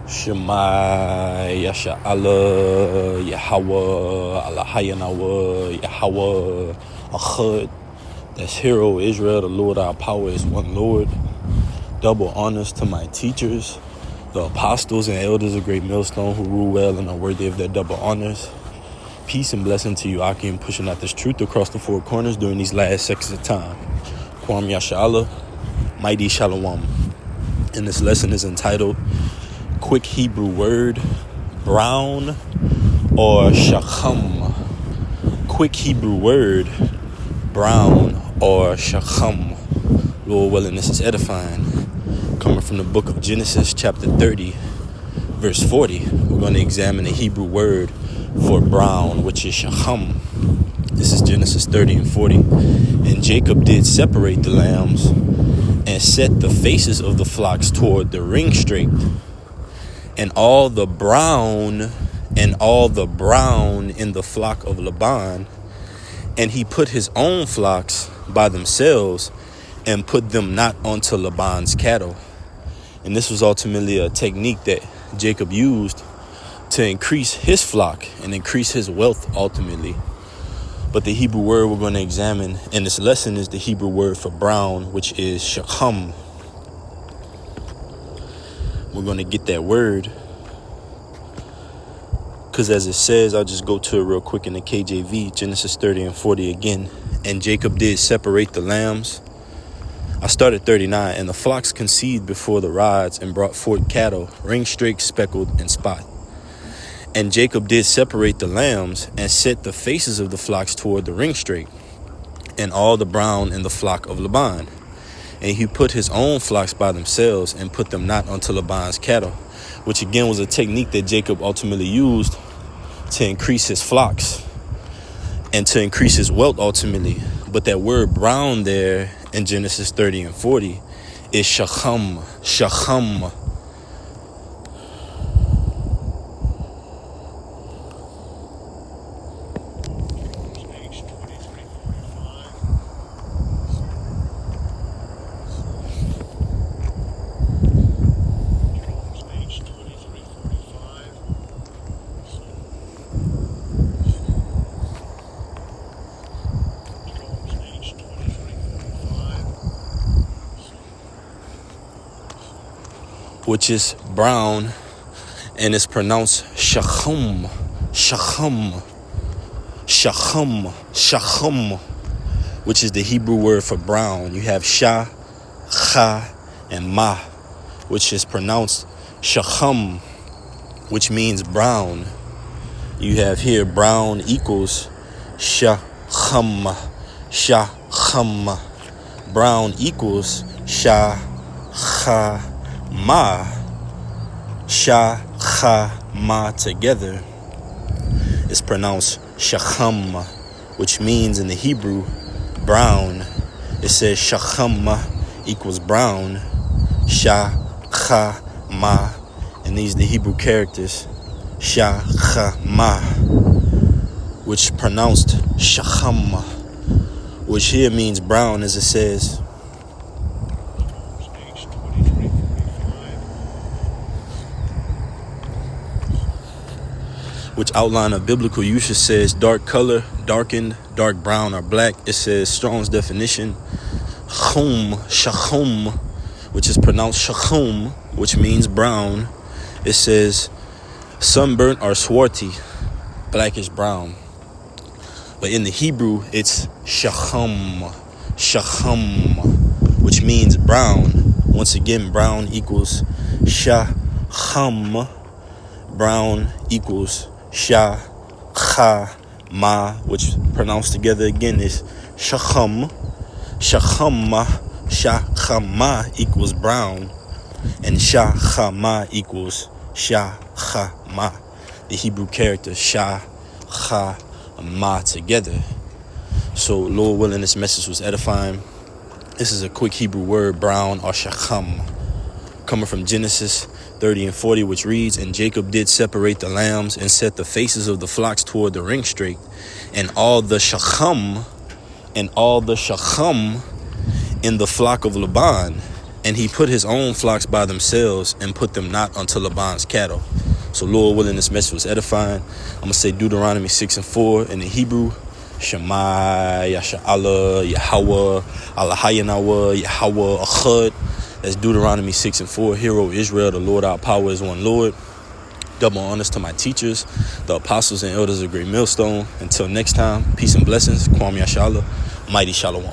Shema Yasha'Allah Yahweh Allahayanawa Yahweh Achad. That's Hero Israel, the Lord our power is one Lord. Double honors to my teachers, the apostles and elders of Great Millstone who rule well and are worthy of their double honors. Peace and blessing to you, Akim, pushing out this truth across the four corners during these last seconds of time. Kwam Yasha'Allah, Mighty Shalom. And this lesson is entitled Quick Hebrew Word, Brown or Shachaam. Quick Hebrew word, brown or Shachaam. Lord willing, this is edifying. Coming from the book of Genesis, chapter 30, verse 40. We're going to examine the Hebrew word for brown, which is Shachaam. This is Genesis 30 and 40. And Jacob did separate the lambs and set the faces of the flocks toward the ring straight, and all the brown in the flock of Laban, and he put his own flocks by themselves and put them not onto Laban's cattle. And this was ultimately a technique that Jacob used to increase his flock and increase his wealth ultimately. But the Hebrew word we're going to examine in this lesson is the Hebrew word for brown, which is Shachaam. We're going to get that word because as it says, I'll just go to it real quick in the KJV, Genesis 30 and 40 again. And Jacob did separate the lambs. I started 39. And the flocks conceived before the rods and brought forth cattle, ring streaked, speckled, and spot. And Jacob did separate the lambs and set the faces of the flocks toward the ring straight, and all the brown in the flock of Laban. And he put his own flocks by themselves and put them not unto Laban's cattle, which again was a technique that Jacob ultimately used to increase his flocks and to increase his wealth ultimately. But that word brown there in Genesis 30 and 40 is Shachaam. Shachaam. Which is brown, and it's pronounced Shachaam, Shachaam, Shachaam, Shachaam, which is the Hebrew word for brown. You have Shah, Cha, and Ma, which is pronounced Shachaam, which means brown. You have here brown equals Shachaam, Shachaam. Brown equals Shah, Cha, Ma. Sha, Cha, Ma together is pronounced Shachaam, which means in the Hebrew brown. It says Shachaam equals brown, Sha, Cha, Ma, and these are the Hebrew characters Sha, Cha, Ma, which pronounced Shachaam, which here means brown, as it says. Which outline of biblical usage says dark color, darkened, dark brown, or black. It says Strong's definition, Chum, Shachum, which is pronounced Shachum, which means brown. It says sunburnt or swarty, blackish brown. But in the Hebrew, it's Shachaam, Shachaam, which means brown. Once again, brown equals Shacham. Brown equals Sha, Cha, Ma, which pronounced together again is Shachaam. Shachaam, Shachama equals brown, and Shachama equals Shachama. The Hebrew character Sha, Cha, Ma together. So, Lord willing, this message was edifying. This is a quick Hebrew word, brown or Shachaam, coming from Genesis 30 and 40, which reads, and Jacob did separate the lambs and set the faces of the flocks toward the ring straight, and all the Shachaam in the flock of Laban, And he put his own flocks by themselves and put them not unto Laban's cattle. So Lord willing, this message was edifying. I'm going to say Deuteronomy 6:4 in the Hebrew. Shema, Yasha'Allah, Yahweh, Allah Hayanawa, Yahweh, Achad. That's Deuteronomy 6:4. Hear, O Israel, the Lord our power is one Lord. Double honors to my teachers, the apostles and elders of Great Millstone. Until next time, peace and blessings. Kwam Yashala, mighty Shalom.